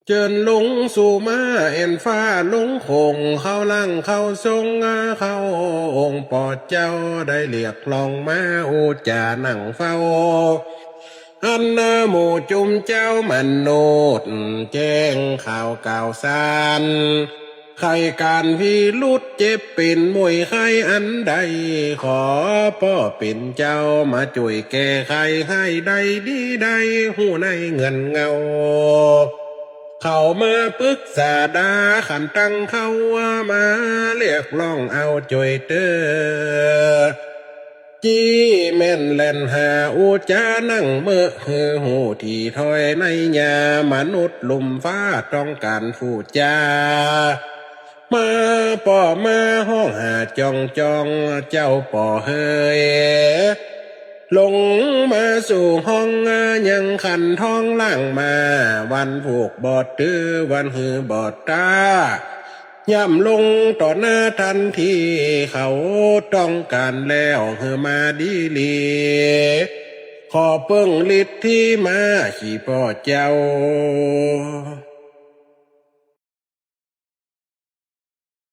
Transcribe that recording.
เจิญลุงสู่มาเอ็นฟ้าลุงคงเข้าลังเข้าทรงเข้าองค์ปอดเจ้าได้เรียกลองมาอูจาหนังเฝ้าอันนาหมู่จุมเจ้ามันโนดแจ้งข่าวก่าวสารใครการพิรุษเจ็บเป็นมวยใครอันใดขอป้อเป็นเจ้ามาช่วยแก้ไขให้ได้ดีได้หูในเงินเงาเข้ามาปรึกษาดาขันตั้งเขาว่ามาเรียกร้องเอาจ่วยเตอจีแม่นแล่นหาอูจานั่งเมื่อฮือหูที่ถอยในยามนุษย์ลุมฟ้าต้องการฟูจามาป่อมาห้องหาจองเจ้าป่อเฮยลงมาสู่ห้องยังขันท้องล่างมาวันผูกบอดตื้อวันหือบอดตาย่ำลงต่อหน้าทันทีเขาต้องการแล้วเฮือมาดีลีขอเปิ้งฤทธิ์ที่มาขี่พ่อเจ้า